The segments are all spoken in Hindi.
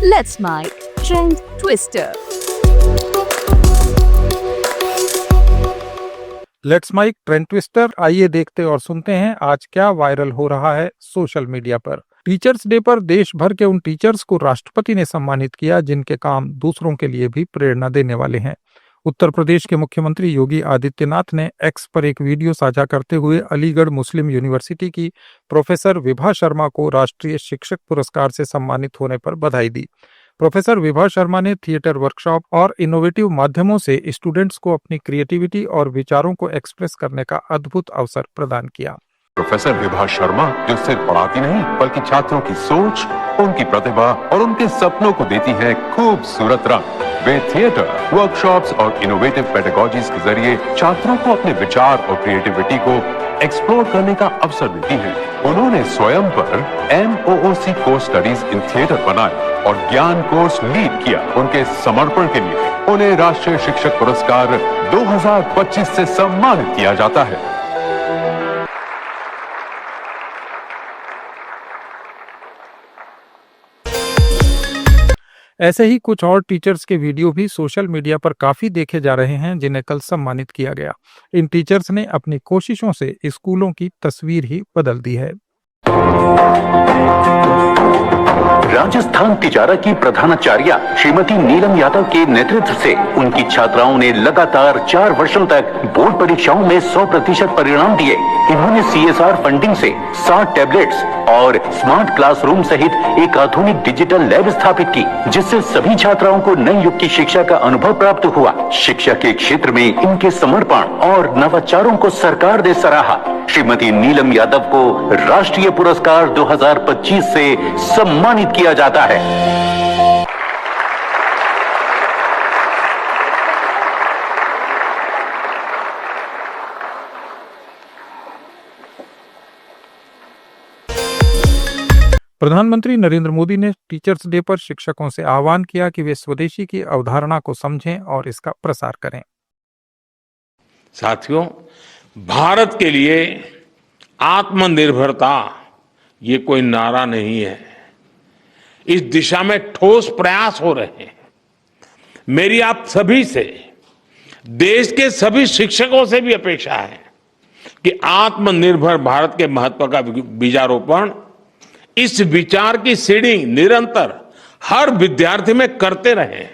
Let's Mic Trend Twister. Let's Mic trend twister. आइए देखते और सुनते हैं आज क्या वायरल हो रहा है सोशल मीडिया पर। टीचर्स डे पर देश भर के उन टीचर्स को राष्ट्रपति ने सम्मानित किया जिनके काम दूसरों के लिए भी प्रेरणा देने वाले हैं। उत्तर प्रदेश के मुख्यमंत्री योगी आदित्यनाथ ने एक्स पर एक वीडियो साझा करते हुए अलीगढ़ मुस्लिम यूनिवर्सिटी की प्रोफेसर विभा शर्मा को राष्ट्रीय शिक्षक पुरस्कार से सम्मानित होने पर बधाई दी। प्रोफेसर विभा शर्मा ने थिएटर वर्कशॉप और इनोवेटिव माध्यमों से स्टूडेंट्स को अपनी क्रिएटिविटी और विचारों को एक्सप्रेस करने का अद्भुत अवसर प्रदान किया। प्रोफेसर विभा शर्मा जो सिर्फ पढ़ाती नहीं बल्कि छात्रों की सोच, उनकी प्रतिभा और उनके सपनों को देती है खूबसूरत रंग। वे थिएटर, वर्कशॉप्स और इनोवेटिव पेडागोजीज के जरिए छात्रों को अपने विचार और क्रिएटिविटी को एक्सप्लोर करने का अवसर देती हैं। उन्होंने स्वयं पर MOOC course studies in theatre बनाए और ज्ञान कोर्स लीड किया। उनके समर्पण के लिए उन्हें राष्ट्रीय शिक्षक पुरस्कार 2025 से सम्मानित किया जाता है। ऐसे ही कुछ और टीचर्स के वीडियो भी सोशल मीडिया पर काफी देखे जा रहे हैं जिन्हें कल सम्मानित किया गया। इन टीचर्स ने अपनी कोशिशों से स्कूलों की तस्वीर ही बदल दी है। राजस्थान तिजारा की प्रधानाचार्य श्रीमती नीलम यादव के नेतृत्व से उनकी छात्राओं ने लगातार 4 वर्षों तक बोर्ड परीक्षाओं में 100% परिणाम दिए। इन्होंने CSR फंडिंग से 60 टैबलेट्स और स्मार्ट क्लासरूम सहित एक आधुनिक डिजिटल लैब स्थापित की, जिससे सभी छात्राओं को नए युग की शिक्षा का अनुभव प्राप्त हुआ। शिक्षा के क्षेत्र में इनके समर्पण और नवाचारों को सरकार ने सराहा। श्रीमती नीलम यादव को राष्ट्रीय पुरस्कार 2025 से सम्मानित किया जाता है। प्रधानमंत्री नरेंद्र मोदी ने टीचर्स डे पर शिक्षकों से आह्वान किया कि वे स्वदेशी की अवधारणा को समझें और इसका प्रसार करें। साथियों, भारत के लिए आत्मनिर्भरता ये कोई नारा नहीं है। इस दिशा में ठोस प्रयास हो रहे हैं। मेरी आप सभी से, देश के सभी शिक्षकों से भी अपेक्षा है कि आत्मनिर्भर भारत के महत्व का बीजारोपण, इस विचार की सीडिंग निरंतर हर विद्यार्थी में करते रहें।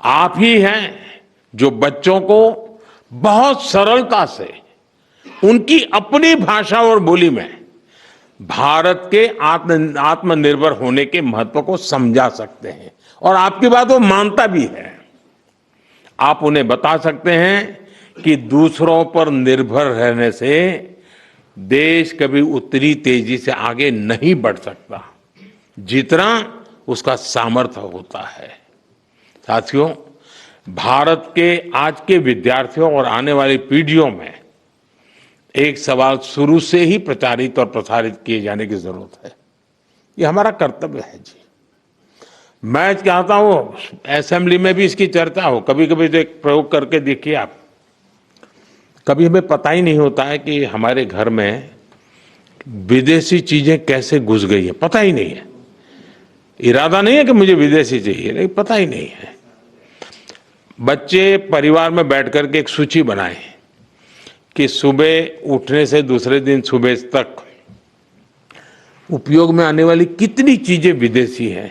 आप ही हैं जो बच्चों को बहुत सरलता से उनकी अपनी भाषा और बोली में भारत के आत्मनिर्भर होने के महत्व को समझा सकते हैं और आपकी बात वो मानता भी है। आप उन्हें बता सकते हैं कि दूसरों पर निर्भर रहने से देश कभी उतनी तेजी से आगे नहीं बढ़ सकता जितना उसका सामर्थ्य होता है। साथियों, भारत के आज के विद्यार्थियों और आने वाली पीढ़ियों में एक सवाल शुरू से ही प्रचारित और प्रसारित किए जाने की जरूरत है। ये हमारा कर्तव्य है जी। मैं चाहता हूं असेंबली में भी इसकी चर्चा हो। कभी कभी तो एक प्रयोग करके देखिए आप। कभी हमें पता ही नहीं होता है कि हमारे घर में विदेशी चीजें कैसे घुस गई है, पता ही नहीं है। इरादा नहीं है कि मुझे विदेशी चाहिए, लेकिन पता ही नहीं है। बच्चे परिवार में बैठ करके एक सूची बनाएं कि सुबह उठने से दूसरे दिन सुबह तक उपयोग में आने वाली कितनी चीजें विदेशी हैं।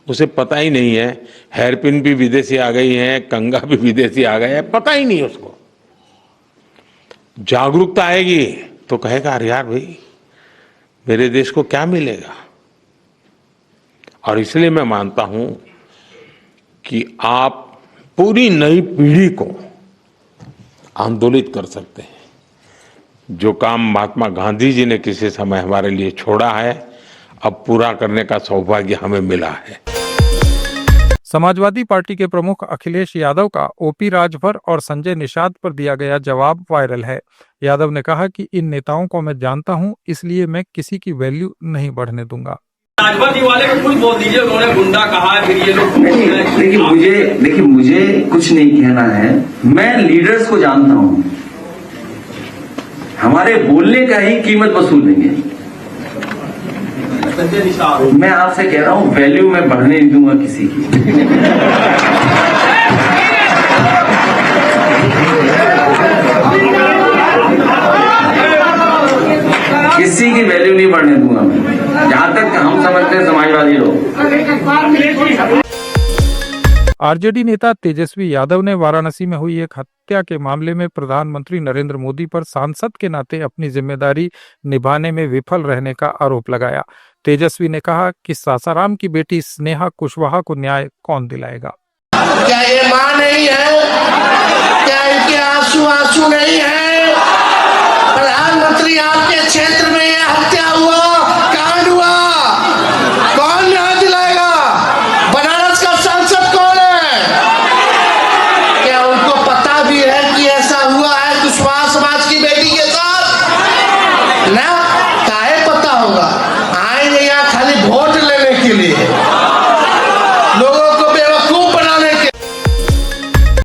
उसे पता ही नहीं है। हेयरपिन भी विदेशी आ गई है, कंघा भी विदेशी आ गया है, पता ही नहीं उसको। जागरूकता आएगी तो कहेगा अरे यार भाई, मेरे देश को क्या मिलेगा। और इसलिए मैं मानता हूं कि आप पूरी नई पीढ़ी को आंदोलित कर सकते हैं। जो काम महात्मा गांधी जी ने किसी समय हमारे लिए छोड़ा है, अब पूरा करने का सौभाग्य हमें मिला है। समाजवादी पार्टी के प्रमुख अखिलेश यादव का OP राजभर और संजय निषाद पर दिया गया जवाब वायरल है। यादव ने कहा कि इन नेताओं को मैं जानता हूं, इसलिए मैं किसी की वैल्यू नहीं बढ़ने दूंगा। राजभर जी वाले को कुछ बोल दीजिए, उन्होंने गुंडा कहा है, फिर ये लोग। देखिए मुझे कुछ नहीं कहना है। मैं लीडर्स को जानता हूं, हमारे बोलने का ही कीमत वसूल देंगे। सच्चे निष्ठार हो। मैं आपसे कह रहा हूँ वैल्यू मैं बढ़ने नहीं दूंगा किसी की। किसी की वैल्यू नहीं बढ़ने दूंगा मैं, जहां तक हम समझते हैं समाजवादी लोग। आरजेडी नेता तेजस्वी यादव ने वाराणसी में हुई एक हत्या के मामले में प्रधानमंत्री नरेंद्र मोदी पर सांसद के नाते अपनी जिम्मेदारी निभाने में विफल रहने का आरोप लगाया। तेजस्वी ने कहा कि सासाराम की बेटी स्नेहा कुशवाहा को न्याय कौन दिलाएगा। क्या ये मां नहीं है? क्या इनके आंसू आंसू नहीं है? प्रधानमंत्री आपके क्षेत्र में ये हत्या हुआ, कांड हुआ, कौन न्याय दिलाएगा? बनारस का सांसद कौन है? क्या उनको पता भी है कि ऐसा हुआ है कुशवाहा समाज की बेटी के साथ? ना, काहे पता होगा? आएंगे यहाँ खाली वोट लेने के लिए, लोगों को बेवकूफ बनाने के।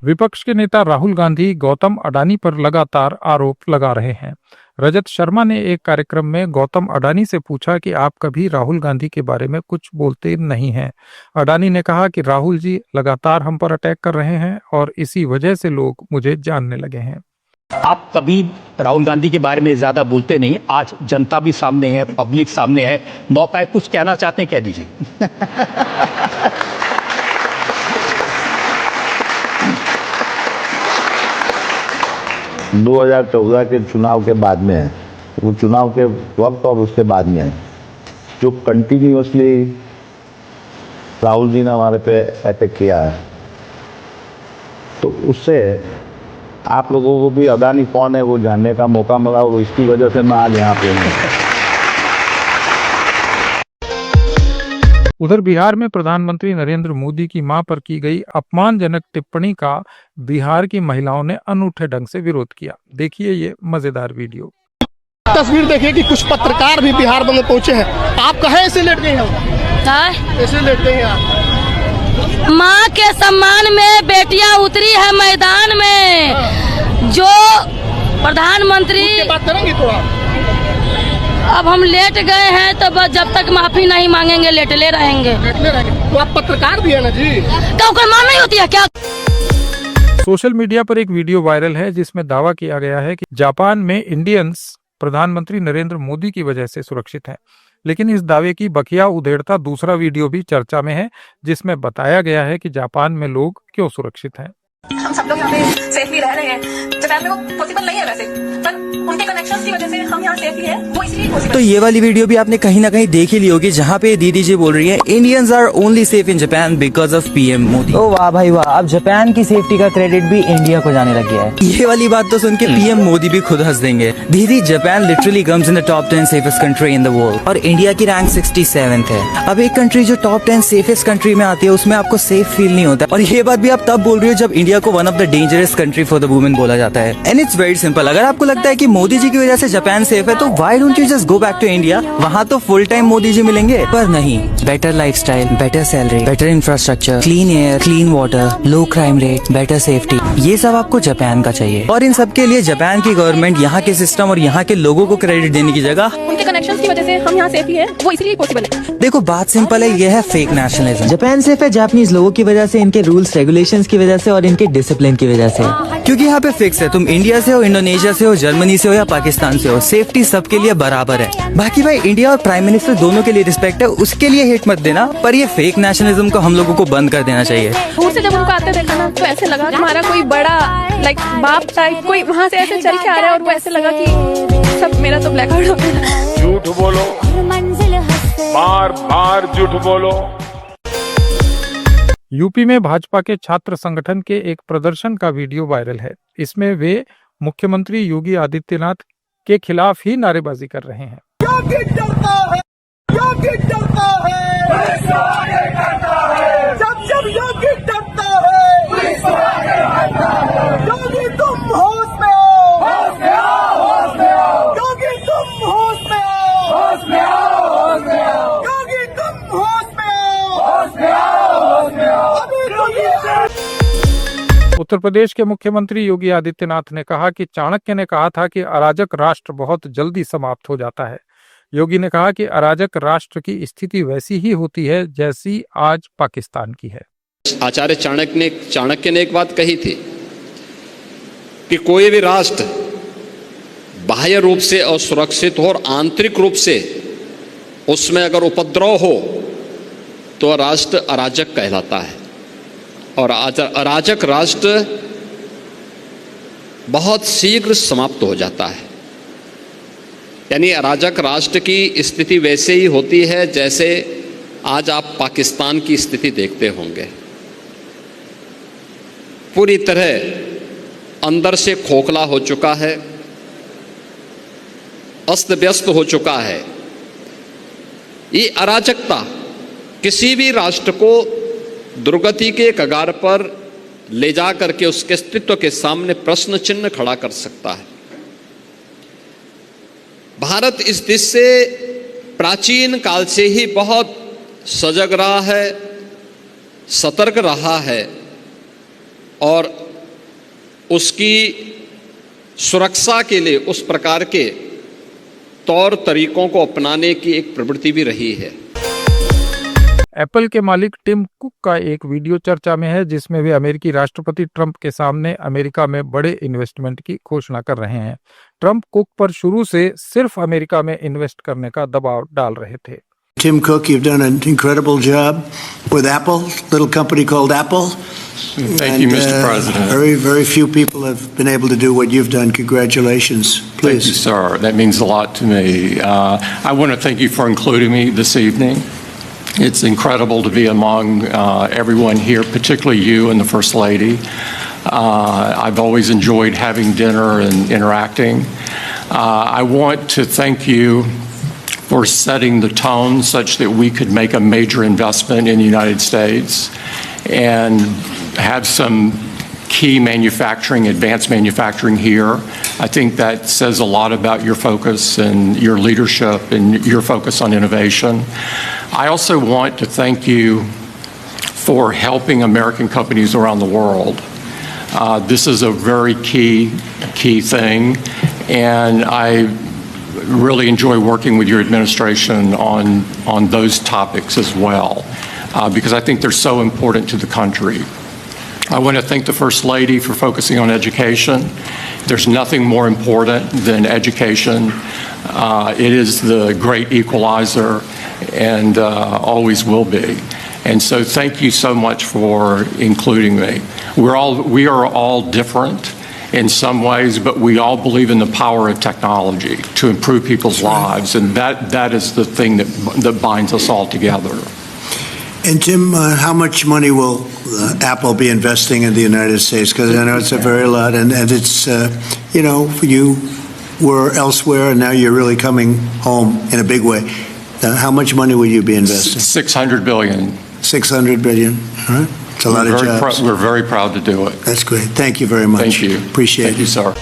विपक्ष के नेता राहुल गांधी गौतम अडानी पर लगातार आरोप लगा रहे हैं। रजत शर्मा ने एक कार्यक्रम में गौतम अडानी से पूछा कि आप कभी राहुल गांधी के बारे में कुछ बोलते नहीं हैं। अडानी ने कहा कि राहुल जी लगातार हम पर अटैक कर रहे हैं और इसी वजह से लोग मुझे जानने लगे हैं। आप कभी राहुल गांधी के बारे में ज्यादा बोलते नहीं, आज जनता भी सामने है, पब्लिक सामने है, मौका है, कुछ कहना चाहते हैं कह दीजिए। 2014 के चुनाव के बाद में, वो चुनाव के वक्त और उसके बाद में जो कंटिन्यूअसली राहुल जी ने हमारे पे अटैक किया है, तो उससे आप लोगों को भी अडानी कौन है वो जानने का मौका मिला और इसकी वजह से मैं आज यहाँ पे हूँ। उधर बिहार में प्रधानमंत्री नरेंद्र मोदी की मां पर की गई अपमानजनक टिप्पणी का बिहार की महिलाओं ने अनूठे ढंग से विरोध किया। देखिए ये मजेदार वीडियो। तस्वीर देखिए कि कुछ पत्रकार भी बिहार में पहुंचे हैं। आप कहे ऐसे लेट गए हैं? ऐसे लेट गए हैं आप? माँ के सम्मान में बेटियां उतरी है मैदान में, जो प्रधानमंत्री बात करेंगे तो आप। अब हम लेट गए हैं तो बस जब तक माफी नहीं मांगेंगे लेटले रहेंगे। तो आप पत्रकार भी है ना जी? क्या कोई मां नहीं होती है क्या? सोशल मीडिया पर एक वीडियो वायरल है जिसमें दावा किया गया है कि जापान में इंडियंस प्रधानमंत्री नरेंद्र मोदी की वजह से सुरक्षित हैं। लेकिन इस दावे की बखिया उधेड़ता दूसरा वीडियो भी चर्चा में है जिसमें बताया गया है कि जापान में लोग क्यों सुरक्षित हैं। हम सब लोग यहाँ पे सेफली रह रहे हैं। जापान में वो पॉसिबल नहीं है वैसे, पर उनके कनेक्शंस की वजह से हम यहाँ सेफली हैं, वो इसलिए पॉसिबल। तो ये वाली वीडियो भी आपने कहीं ना कहीं देख ही ली होगी, जहाँ पे दीदी जी बोल रही है Indians are only safe in Japan because of PM Modi. ओ वाह भाई वाह, अब जापान की सेफ्टी का क्रेडिट भी इंडिया को जाने लग गया है। ये वाली बात तो सुन के पीएम मोदी भी खुद हंस देंगे। दीदी, Japan literally comes in the top 10 safest country in the world और इंडिया की रैंक 67th है। अब एक कंट्री जो टॉप 10 सेफेस्ट कंट्री में आती है उसमें आपको सेफ फील नहीं होता। और ये बात भी आप तब बोल रही हो जब इंडिया को one of the dangerous country for the women बोला जाता है। एंड इट्स वेरी सिंपल, अगर आपको लगता है कि मोदी जी की वजह से जापान सेफ है तो why don't you just go back to India? वहाँ तो फुल टाइम मोदी जी मिलेंगे। पर नहीं, better lifestyle, better salary, better infrastructure, clean air, clean water, low crime rate, better safety, ये सब आपको जापान का चाहिए। और इन सब के लिए जापान की गवर्नमेंट यहाँ के सिस्टम और यहाँ के लोगों को क्रेडिट देने की जगह उनके कनेक्शंस की वजह से हम यहाँ सेफली हैं, वो इसलिए पॉसिबल है। देखो बात सिंपल है, ये है फेक नेशनलिज्म। जापान सेफ है जापानीज लोगों की वजह से, इनके रूल्स रेगुलेशंस की वजह से और इनके डिसिप्लिन की वजह से। क्योंकि यहाँ पे फिक्स है, तुम इंडिया से हो, इंडोनेशिया से हो, जर्मनी से हो या पाकिस्तान से हो, सेफ्टी सबके लिए बराबर है। बाकी भाई इंडिया और प्राइम मिनिस्टर दोनों के लिए रिस्पेक्ट है, उसके लिए हेट मत देना, पर ये फेक नेशनलिज्म को हम लोगों को बंद कर देना चाहिए। दूर से जब उनको आते देखा ना तो ऐसे लगा हमारा कोई बड़ा लाइक बाप टाइप कोई वहाँ से ऐसे चल के आ रहा है और वो ऐसे लगा कि सब मेरा तो ब्लैकआउट हो गया। झूठ बोलो, बार बार झूठ बोलो। यूपी में भाजपा के छात्र संगठन के एक प्रदर्शन का वीडियो वायरल है। इसमें वे मुख्यमंत्री योगी आदित्यनाथ के खिलाफ ही नारेबाजी कर रहे हैं। योगी डरता है, योगी डरता है, जब योगी डरता है, योगी तुम होश में हो, होश में आओ, होश में आओ, योगी तुम होश में आओ, होश में आओ, होश में आओ, योगी तुम होश में आओ, होश में आओ, होश में आओ। अभी तो ये उत्तर प्रदेश के मुख्यमंत्री योगी आदित्यनाथ ने कहा कि चाणक्य ने कहा था कि अराजक राष्ट्र बहुत जल्दी समाप्त हो जाता है। योगी ने कहा कि अराजक राष्ट्र की स्थिति वैसी ही होती है जैसी आज पाकिस्तान की है। आचार्य चाणक्य ने एक बात कही थी कि कोई भी राष्ट्र बाह्य रूप से असुरक्षित हो और आंतरिक रूप से उसमें अगर उपद्रव हो तो राष्ट्र अराजक कहलाता है, और अराजक राष्ट्र बहुत शीघ्र समाप्त हो जाता है। यानी अराजक राष्ट्र की स्थिति वैसे ही होती है जैसे आज आप पाकिस्तान की स्थिति देखते होंगे। पूरी तरह अंदर से खोखला हो चुका है, अस्त व्यस्त हो चुका है। ये अराजकता किसी भी राष्ट्र को दुर्गति के कगार पर ले जा करके उसके अस्तित्व के सामने प्रश्न चिन्ह खड़ा कर सकता है। भारत इस दिश से प्राचीन काल से ही बहुत सजग रहा है, सतर्क रहा है, और उसकी सुरक्षा के लिए उस प्रकार के तौर तरीकों को अपनाने की एक प्रवृत्ति भी रही है। एप्पल के मालिक टिम कुक का एक वीडियो चर्चा में है जिसमें वे अमेरिकी राष्ट्रपति ट्रंप के सामने अमेरिका में बड़े इन्वेस्टमेंट की घोषणा कर रहे हैं। ट्रंप कुक पर शुरू से सिर्फ अमेरिका में इन्वेस्ट करने का दबाव डाल रहे थे। Tim Cook, you've done an incredible job with Apple, little company called Apple. Thank you, Mr. President. Very few people have been able to do what you've done. Congratulations. Please. Thank you, sir. That means a lot to me. I want to thank you for including me this evening. It's incredible to be among everyone here, particularly you and the First Lady. I've always enjoyed having dinner and interacting. I want to thank you for setting the tone such that we could make a major investment in the United States and have some key manufacturing, advanced manufacturing here. I think that says a lot about your focus and your leadership and your focus on innovation. I also want to thank you for helping American companies around the world. This is a very key thing, and I really enjoy working with your administration on those topics as well, because I think they're so important to the country. I want to thank the First Lady for focusing on education. There's nothing more important than education. It is the great equalizer and always will be. And so thank you so much for including me. We are all different in some ways, but we all believe in the power of technology to improve people's lives, and that is the thing that binds us all together. And Tim, how much money will Apple be investing in the United States? Because I know it's a very lot, and it's, you were elsewhere, and now you're really coming home in a big way. How much money will you be investing? $600 billion. $600 billion. All right. It's a lot of jobs. We're very proud to do it. That's great. Thank you very much. Thank you. Appreciate it. Thank you, sir.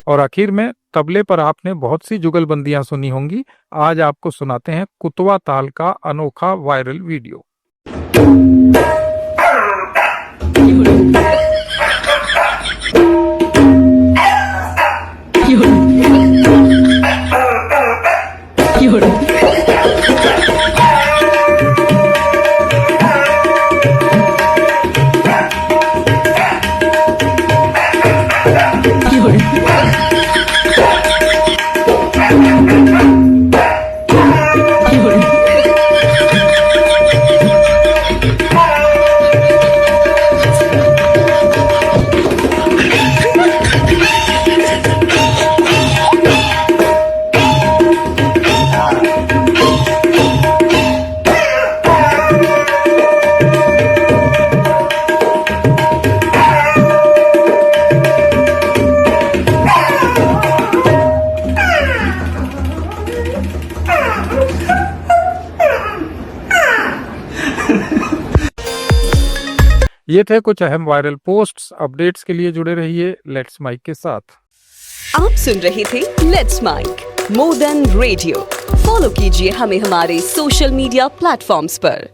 और आखिर में तबले पर आपने बहुत सी जुगलबंदियां सुनी होंगी। आज आपको सुनाते हैं कुतवा ताल का अनोखा वायरल वीडियो। ये थे कुछ अहम वायरल पोस्ट्स। अपडेट्स के लिए जुड़े रहिए लेट्स माइक के साथ। आप सुन रहे थे let's Mic more than radio. Follow कीजिए हमें हमारे सोशल मीडिया प्लेटफॉर्म्स पर।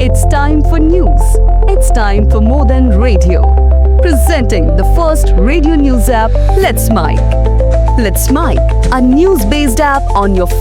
It's time for news. It's time for more than radio. Presenting the first radio news app, Let's Mic. Let's Mic, a news-based app on your phone.